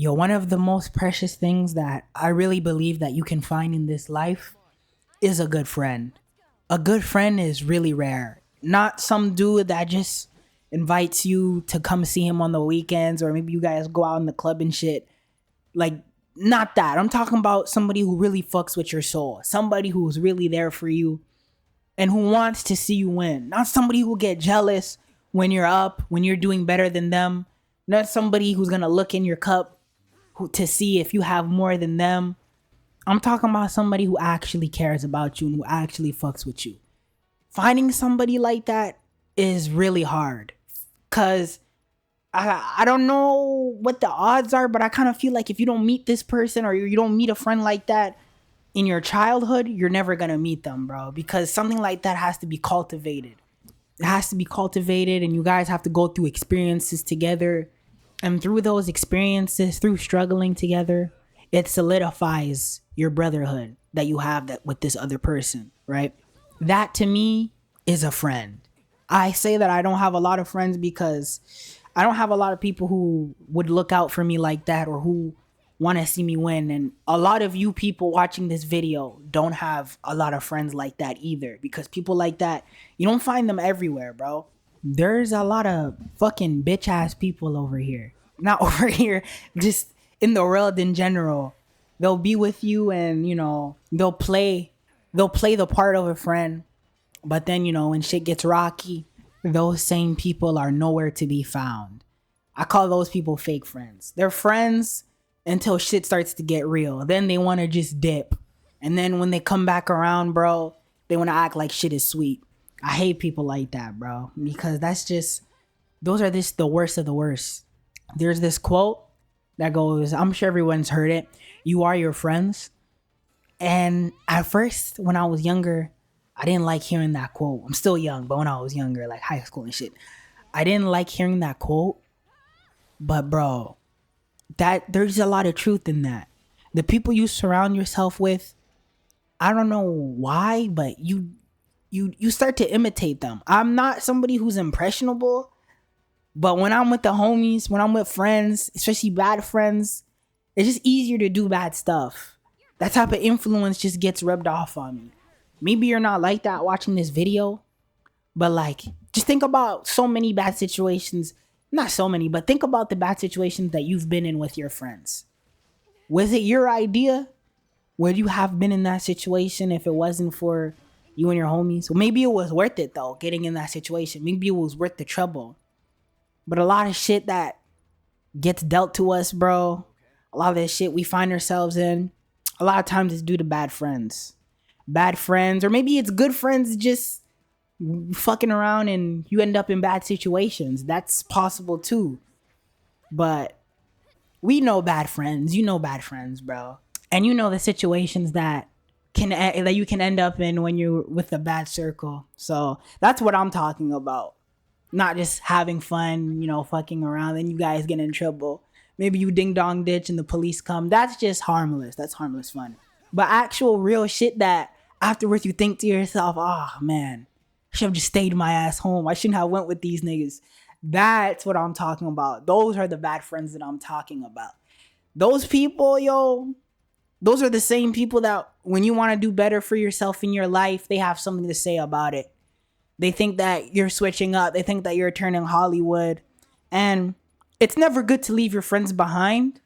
Yo, one of the most precious things that I really believe that you can find in this life is a good friend. A good friend is really rare. Not some dude that just invites you to come see him on the weekends or maybe you guys go out in the club and shit. Like, not that. I'm talking about somebody who really fucks with your soul. Somebody who's really there for you and who wants to see you win. Not somebody who will get jealous when you're up, when you're doing better than them. Not somebody who's gonna look in your cup to see if you have more than them. I'm talking about somebody who actually cares about you and who actually fucks with you. Finding somebody like that is really hard. Cause I don't know what the odds are, but I kind of feel like if you don't meet this person or you don't meet a friend like that in your childhood, you're never gonna meet them, bro. Because something like that has to be cultivated. It has to be cultivated, and you guys have to go through experiences together. And through those experiences, through struggling together, it solidifies your brotherhood that you have that with this other person, right? That to me is a friend. I say that I don't have a lot of friends because I don't have a lot of people who would look out for me like that or who want to see me win. And a lot of you people watching this video don't have a lot of friends like that either, because people like that, you don't find them everywhere, bro. There's a lot of fucking bitch ass people over here. Not over here, just in the world in general. They'll be with you and, they'll play the part of a friend. But then, when shit gets rocky, those same people are nowhere to be found. I call those people fake friends. They're friends until shit starts to get real. Then they want to just dip. And then when they come back around, bro, they want to act like shit is sweet. I hate people like that, bro, because those are just the worst of the worst. There's this quote that goes, I'm sure everyone's heard it. You are your friends. And at first, when I was younger, I didn't like hearing that quote. I'm still young, but when I was younger, like high school and shit, I didn't like hearing that quote. But bro, there's a lot of truth in that. The people you surround yourself with, I don't know why, but you start to imitate them. I'm not somebody who's impressionable, but when I'm with the homies, when I'm with friends, especially bad friends, it's just easier to do bad stuff. That type of influence just gets rubbed off on me. Maybe you're not like that watching this video, but like, just think about so many bad situations. Not so many, but think about the bad situations that you've been in with your friends. Was it your idea? Would you have been in that situation if it wasn't for you and your homies? Well, maybe it was worth it though, getting in that situation. Maybe it was worth the trouble. But a lot of shit that gets dealt to us, bro, a lot of this shit we find ourselves in, a lot of times it's due to bad friends. Bad friends, or maybe it's good friends just fucking around and you end up in bad situations. That's possible too. But we know bad friends. You know bad friends, bro. And you know the situations that you can end up in when you're with a bad circle. So that's what I'm talking about. Not just having fun, fucking around, and you guys get in trouble. Maybe you ding dong ditch and the police come. That's just harmless. That's harmless fun. But actual real shit that afterwards you think to yourself, oh man, I should have just stayed my ass home. I shouldn't have went with these niggas. That's what I'm talking about. Those are the bad friends that I'm talking about. Those people, those are the same people that when you want to do better for yourself in your life, they have something to say about it. They think that you're switching up. They think that you're turning Hollywood. And it's never good to leave your friends behind.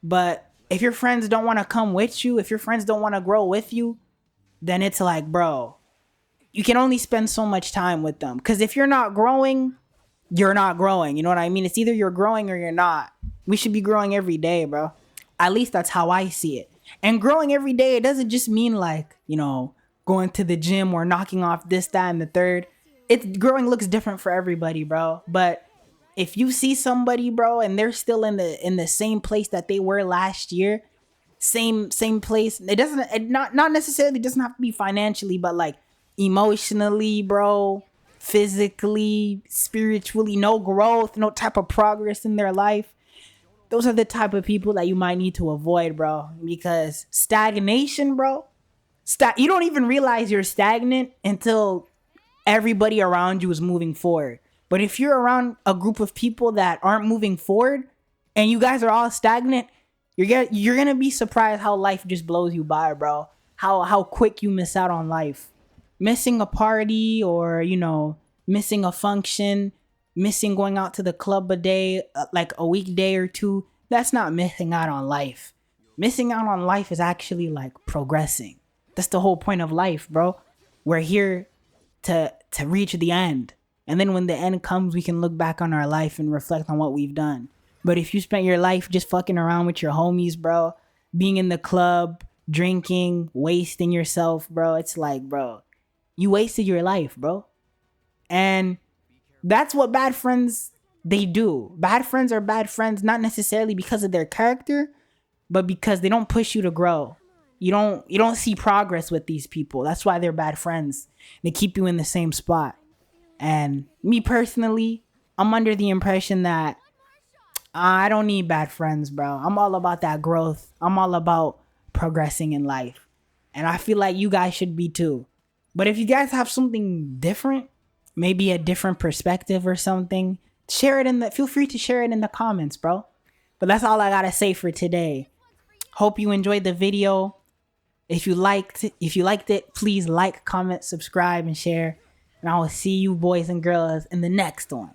But if your friends don't want to come with you, if your friends don't want to grow with you, then it's like, bro, you can only spend so much time with them. Because if you're not growing, you're not growing. You know what I mean? It's either you're growing or you're not. We should be growing every day, bro. At least that's how I see it. And growing every day, it doesn't just mean like, going to the gym or knocking off this, that, and the third. Growing looks different for everybody, bro. But if you see somebody, bro, and they're still in the same place that they were last year, same place, not necessarily doesn't have to be financially, but like emotionally, bro, physically, spiritually, no growth, no type of progress in their life. Those are the type of people that you might need to avoid, bro, because stagnation, bro, you don't even realize you're stagnant until everybody around you is moving forward. But if you're around a group of people that aren't moving forward and you guys are all stagnant, You're gonna be surprised how life just blows you by, bro. How quick you miss out on life. Missing a party, or missing a function, missing going out to the club a day, like a weekday or two. That's not missing out on life. Missing out on life is actually like progressing. That's the whole point of life, bro. We're here to reach the end. And then when the end comes, we can look back on our life and reflect on what we've done. But if you spent your life just fucking around with your homies, bro, being in the club, drinking, wasting yourself, bro, it's like, bro, you wasted your life, bro. And that's what bad friends they do. Bad friends are bad friends not necessarily because of their character, but because they don't push you to grow. You don't see progress with these people. That's why they're bad friends. They keep you in the same spot. And me personally, I'm under the impression that I don't need bad friends, bro. I'm all about that growth. I'm all about progressing in life. And I feel like you guys should be too. But if you guys have something different, maybe a different perspective or something, feel free to share it in the comments, bro. But that's all I got to say for today. Hope you enjoyed the video. If you liked it, please like, comment, subscribe, and share. And I will see you boys and girls in the next one.